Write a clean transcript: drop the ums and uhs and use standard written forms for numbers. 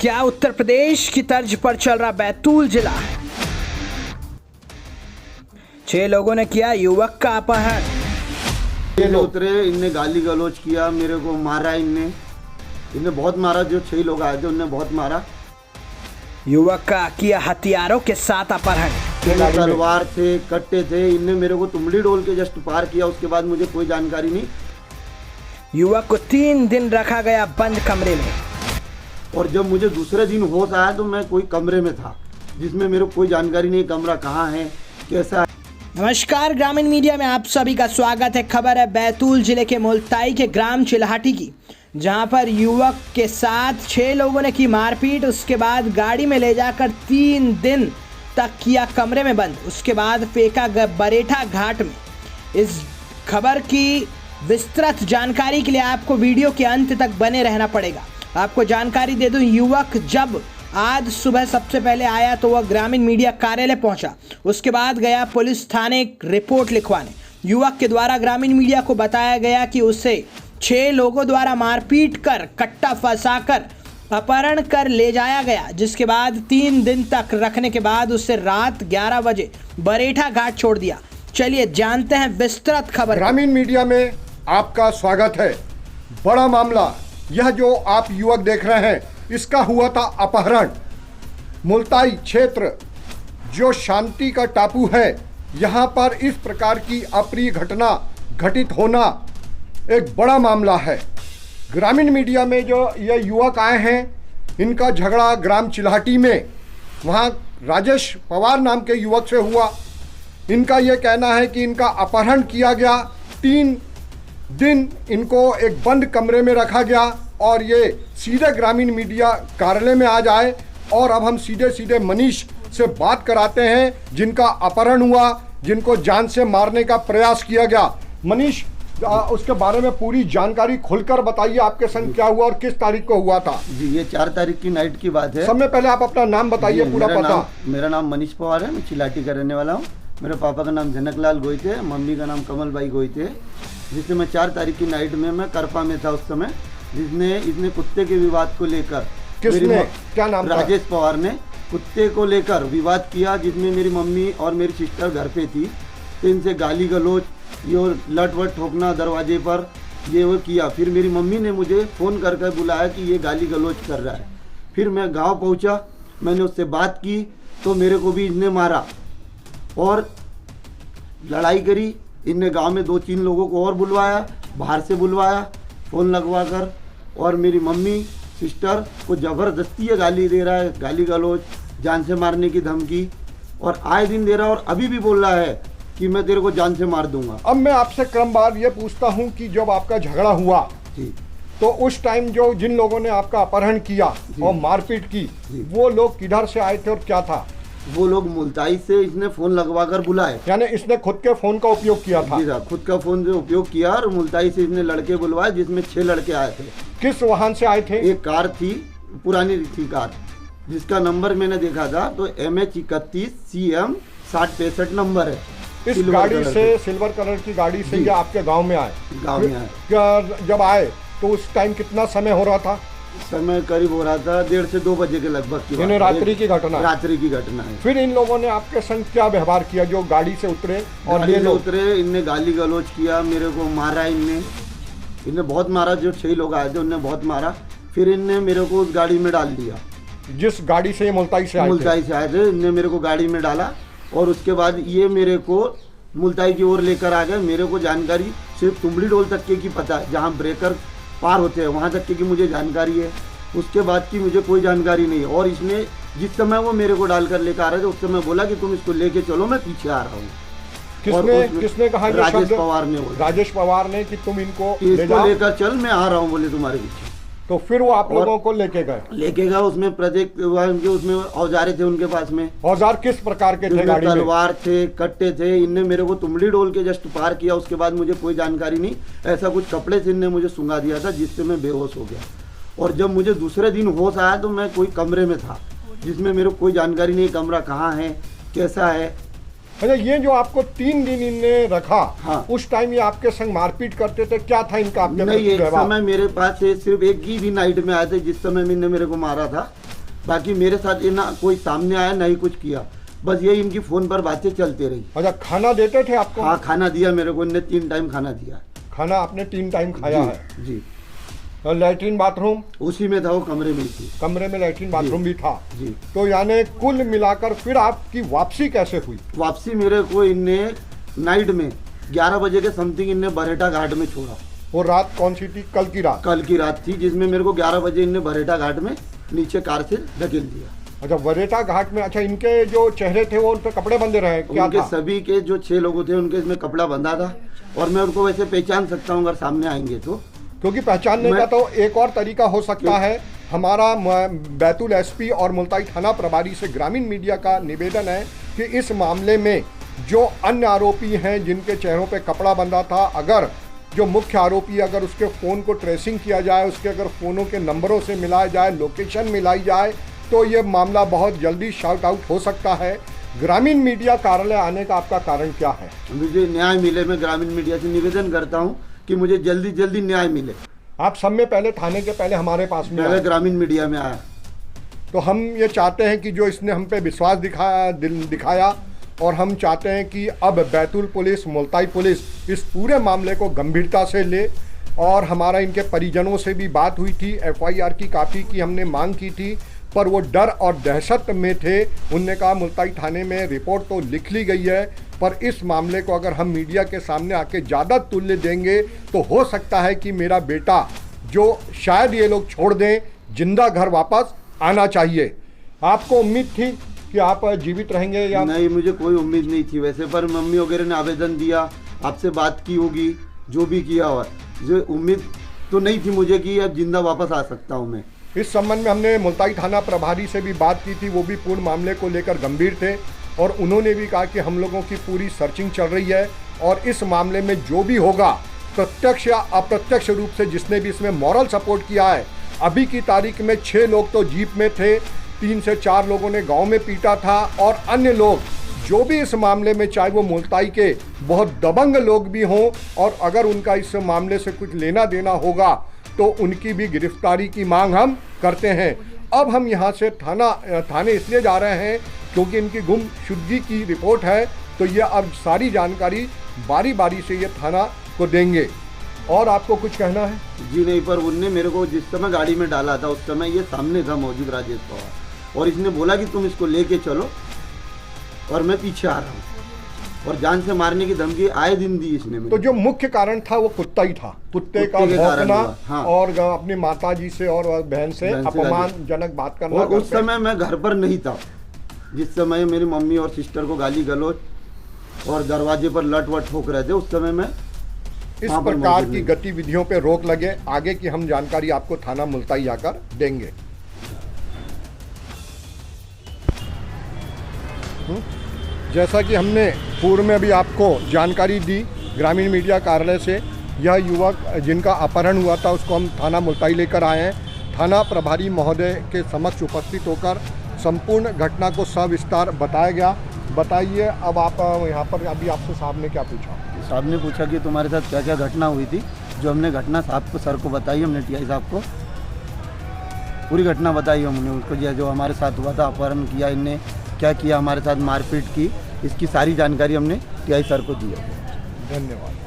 क्या उत्तर प्रदेश की तर्ज पर चल रहा बैतूल जिला? 6 लोगों ने किया युवक का अपहरण। ये उतरे, इनने गाली गलौज किया, मेरे को मारा, इनने बहुत मारा। जो 6 लोग आए थे उनने बहुत मारा। युवक का किया हथियारों के साथ अपहरण। तलवार थे, कट्टे थे। इनने मेरे को तुमड़ी डोल के जस्ट पार किया, उसके बाद मुझे कोई जानकारी नहीं। युवक को 3 दिन रखा गया बंद कमरे में। और जब मुझे दूसरे दिन होश आया तो मैं कोई कमरे में था जिसमें मेरे को कोई जानकारी नहीं, कमरा कहाँ है, कैसा है। नमस्कार, ग्रामीण मीडिया में आप सभी का स्वागत है। खबर है बैतूल जिले के मुल्ताई के ग्राम चिल्हाटी की, जहां पर युवक के साथ 6 लोगों ने की मारपीट। उसके बाद गाड़ी में ले जाकर 3 दिन तक किया कमरे में बंद। उसके बाद फेंका बरेठा घाट में। इस खबर की विस्तृत जानकारी के लिए आपको वीडियो के अंत तक बने रहना पड़ेगा। आपको जानकारी दे दूं, युवक जब आज सुबह सबसे पहले आया तो वह ग्रामीण मीडिया कार्यालय पहुंचा। उसके बाद गया पुलिस थाने रिपोर्ट लिखवाने। युवक के द्वारा ग्रामीण मीडिया को बताया गया कि उसे 6 लोगों द्वारा मारपीट कर, कट्टा फंसाकर अपहरण कर ले जाया गया, जिसके बाद 3 दिन तक रखने के बाद उसे रात 11 बजे बरेठा घाट छोड़ दिया। चलिए जानते हैं विस्तृत खबर। ग्रामीण मीडिया में आपका स्वागत है। बड़ा मामला यह जो आप युवक देख रहे हैं, इसका हुआ था अपहरण। मुल्ताई क्षेत्र जो शांति का टापू है, यहाँ पर इस प्रकार की अप्रिय घटना घटित होना एक बड़ा मामला है। ग्रामीण मीडिया में जो ये युवक आए हैं, इनका झगड़ा ग्राम चिल्हाटी में वहाँ राजेश पवार नाम के युवक से हुआ। इनका ये कहना है कि इनका अपहरण किया गया, 3 दिन इनको एक बंद कमरे में रखा गया और ये सीधे ग्रामीण मीडिया कार्यालय में आ जाए। और अब हम सीधे मनीष से बात कराते हैं जिनका अपहरण हुआ, जिनको जान से मारने का प्रयास किया गया। मनीष, उसके बारे में पूरी जानकारी खुलकर बताइए, आपके संग क्या हुआ और किस तारीख को हुआ था? जी, ये 4 तारीख की नाइट की बात है। सबसे पहले आप अपना नाम बताइए, पूरा पता। मेरा नाम मनीष पवार है, मैं चिल्हाटी का रहने वाला हूँ। मेरे पापा का नाम जनकलाल गोइते, मम्मी का नाम कमल बाई गोइते। जिससे मैं 4 तारीख की नाइट में मैं करपा में था उस समय, इसने कुत्ते के विवाद को लेकर, किसने, क्या नाम था? राजेश पवार ने कुत्ते को लेकर विवाद किया, जिसमें मेरी मम्मी और मेरी सिस्टर घर पे थी। तो इनसे गाली गलौज, ये लट वट ठोकना दरवाजे पर, ये वो किया। फिर मेरी मम्मी ने मुझे फ़ोन कर बुलाया कि ये गाली गलौज कर रहा है। फिर मैं गांव पहुंचा, मैंने उससे बात की तो मेरे को भी इनने मारा और लड़ाई करी। इनने गांव में 2-3 लोगों को और बुलवाया, बाहर से बुलवाया फ़ोन लगवा कर, और मेरी मम्मी सिस्टर को ज़बरदस्ती ये गाली दे रहा है, गाली गलौज, जान से मारने की धमकी, और आए दिन दे रहा है। और अभी भी बोल रहा है कि मैं तेरे को जान से मार दूंगा। अब मैं आपसे क्रमवार ये पूछता हूँ कि जब आपका झगड़ा हुआ जी, तो उस टाइम जो जिन लोगों ने आपका अपहरण किया और मारपीट की, वो लोग किधर से आए थे और क्या था? वो लोग मुल्ताई से इसने फ़ोन लगवा कर बुलाए। यानी इसने खुद के फोन का उपयोग किया था? जी साहब, खुद का फ़ोन जो उपयोग किया, और मुल्ताई से इसने लड़के बुलवाए, जिसमें 6 लड़के आए थे। किस वाहन से आए थे? एक कार थी, पुरानी थी कार, जिसका नंबर मैंने देखा था तो MH31 CM 6065 नंबर है। इस गाड़ी से, सिल्वर कलर की गाड़ी से ये आपके गांव में आए? गांव में आए। जब आए तो उस टाइम कितना समय हो रहा था? समय करीब हो रहा था 1:30 से 2 बजे के लगभग की बात है। रात्रि की घटना? रात्रि की घटना है। फिर इन लोगों ने आपके संग क्या व्यवहार किया जो गाड़ी से उतरे? और ये लोग उतरे, इनने गाली गलौज किया, मेरे को मारा। इनने बहुत मारा। जो 6 लोग आए थे उनने बहुत मारा। फिर इनने मेरे को उस गाड़ी में डाल दिया, जिस गाड़ी से ये मुल्ताई से आए थे। इनने मेरे को गाड़ी में डाला और उसके बाद ये मेरे को मुल्ताई की ओर लेकर आ गए। मेरे को जानकारी सिर्फ तुमड़ी डोल तक की पता है, जहाँ ब्रेकर पार होते हैं वहाँ तक की मुझे जानकारी है। उसके बाद की मुझे कोई जानकारी नहीं है। और इसने जिस समय वो मेरे को डालकर लेकर आ रहे थे, उस समय बोला कि तुम इसको लेके चलो, मैं पीछे आ रहा हूँ। किसने कहा? राजेश पवार ने। राजेश पवार ने कि तुम इनको लेकर चल, मैं आ रहा हूँ, बोले तुम्हारे पीछे। तो फिर वो आप लोगों को लेके गए? उसमें प्रत्येक उसमें औजारे थे उनके पास में। औजार किस प्रकार के थे गाड़ी में? तलवार थे, कट्टे थे। इनने मेरे को तुमड़ी डोल के जस्ट पार किया, उसके बाद मुझे कोई जानकारी नहीं। ऐसा कुछ कपड़े से इनने मुझे सूंघा दिया था, जिससे मैं बेहोश हो गया। और जब मुझे दूसरे दिन होश आया तो मैं कोई कमरे में था, जिसमें मेरे को कोई जानकारी नहीं, कमरा कहाँ है, कैसा है। अच्छा, ये जो आपको 3 दिन इनने रखा, हाँ, उस टाइम ये आपके संग मारपीट करते थे, क्या था इनका आपके? नहीं, एक समय मेरे पास सिर्फ एक ही भी नाइट में आए थे, जिस समय इन्होंने मेरे को मारा था। बाकी मेरे साथ ये ना कोई सामने आया ना ही कुछ किया, बस यही इनकी फ़ोन पर बातें चलती रही। अच्छा, खाना देते थे आपको? हाँ, खाना दिया मेरे को, इनने 3 टाइम खाना दिया। खाना आपने 3 टाइम खाया है जी। और लैट्रिन बाथरूम उसी में था, वो कमरे में ही थी। कमरे में लैट्रिन बाथरूम भी था जी। तो यानी कुल मिलाकर फिर आपकी वापसी कैसे हुई? वापसी मेरे को इनने नाइट में 11 बजे के समथिंग इनने बरहेटा घाट में छोड़ा। वो रात कौन सी थी? कल की रात? कल की रात थी, जिसमें मेरे को 11 बजे इनने बरहेटा घाट में नीचे कार से धकेल दिया। अच्छा, वरेटा घाट में। अच्छा, इनके जो चेहरे थे वो उन पे कपड़े बंधे रहे क्या? उनके था? सभी के जो 6 लोग थे उनके इसमें कपड़ा बंधा था, और मैं उनको वैसे पहचान सकता हूँ अगर सामने आएंगे तो। क्योंकि पहचानने का तो एक और तरीका हो सकता है। हमारा बैतूल एसपी और मुल्ताई थाना प्रभारी से ग्रामीण मीडिया का निवेदन है कि इस मामले में जो अन्य आरोपी हैं जिनके चेहरों पे कपड़ा बंधा था, अगर जो मुख्य आरोपी अगर उसके फ़ोन को ट्रेसिंग किया जाए, उसके अगर फ़ोनों के नंबरों से मिलाया जाए, लोकेशन मिलाई जाए, तो ये मामला बहुत जल्दी शॉर्ट आउट हो सकता है। ग्रामीण मीडिया कार्यालय आने का आपका कारण क्या है? मुझे न्याय मिले, मैं ग्रामीण मीडिया से निवेदन करता हूँ कि मुझे जल्दी जल्दी न्याय मिले। आप सब में पहले थाने के पहले हमारे पास में पहले ग्रामीण मीडिया में आया, तो हम ये चाहते हैं कि जो इसने हम पे विश्वास दिखाया और हम चाहते हैं कि अब बैतूल पुलिस, मुल्ताई पुलिस इस पूरे मामले को गंभीरता से ले। और हमारा इनके परिजनों से भी बात हुई थी, FIR की कापी की हमने मांग की थी, पर वो डर और दहशत में थे। उनने कहा मुल्ताई थाने में रिपोर्ट तो लिख ली गई है, पर इस मामले को अगर हम मीडिया के सामने आके ज़्यादा तुल्य देंगे तो हो सकता है कि मेरा बेटा जो शायद ये लोग छोड़ दें, जिंदा घर वापस आना चाहिए। आपको उम्मीद थी कि आप जीवित रहेंगे या नहीं? मुझे कोई उम्मीद नहीं थी वैसे, पर मम्मी वगैरह ने आवेदन दिया, आपसे बात की होगी, जो भी किया हो, जो उम्मीद तो नहीं थी मुझे कि अब जिंदा वापस आ सकता हूँ मैं। इस संबंध में हमने मुल्ताई थाना प्रभारी से भी बात की थी, वो भी पूर्ण मामले को लेकर गंभीर थे और उन्होंने भी कहा कि हम लोगों की पूरी सर्चिंग चल रही है और इस मामले में जो भी होगा, प्रत्यक्ष या अप्रत्यक्ष रूप से जिसने भी इसमें मॉरल सपोर्ट किया है। अभी की तारीख में 6 लोग तो जीप में थे, 3 से 4 लोगों ने गांव में पीटा था, और अन्य लोग जो भी इस मामले में, चाहे वो मुल्ताई के बहुत दबंग लोग भी हों, और अगर उनका इस मामले से कुछ लेना देना होगा तो उनकी भी गिरफ्तारी की मांग हम करते हैं। अब हम यहाँ से थाने इसलिए जा रहे हैं क्योंकि इनकी गुमशुदगी की रिपोर्ट है, तो ये अब सारी जानकारी बारी बारी से ये थाना को देंगे। और आपको कुछ कहना है? जी नहीं, पर उनने मेरे को जिस समय गाड़ी में डाला था उस समय ये सामने था मौजूद राजेश पवार, और इसने बोला कि तुम इसको लेके चलो, और मैं पीछे आ रहा हूँ, और जान से मारने की धमकी आए दिन दी इसने। तो जो मुख्य कारण था वो कुत्ता ही था, कुत्ते का भौंकना। हाँ। और अपनी माता जी से और बहन से अपमानजनक बात करना। और उस समय मैं घर पर नहीं था, जिस समय मेरी मम्मी और सिस्टर को गाली गलौज और दरवाजे पर लट वट ठोक रहे थे, उस समय मैं इस प्रकार की गतिविधियों पे रोक लगे। आगे की हम जानकारी आपको थाना मुल्ताई आकर देंगे। जैसा कि हमने पूर्व में भी आपको जानकारी दी ग्रामीण मीडिया कार्यालय से, यह युवक जिनका अपहरण हुआ था उसको हम थाना मुल्ताई लेकर आए हैं। थाना प्रभारी महोदय के समक्ष उपस्थित होकर संपूर्ण घटना को सविस्तार बताया गया। बताइए, अब आप यहाँ पर अभी आपसे साहब ने क्या पूछा? साहब ने पूछा कि तुम्हारे साथ क्या क्या घटना हुई थी, जो हमने घटना साहब को, सर को बताई, हमने TI साहब को पूरी घटना बताई हमने उसको, जो हमारे साथ हुआ था, अपहरण किया इनने, क्या किया हमारे साथ, मारपीट की, इसकी सारी जानकारी हमने TI सर को दी है। धन्यवाद।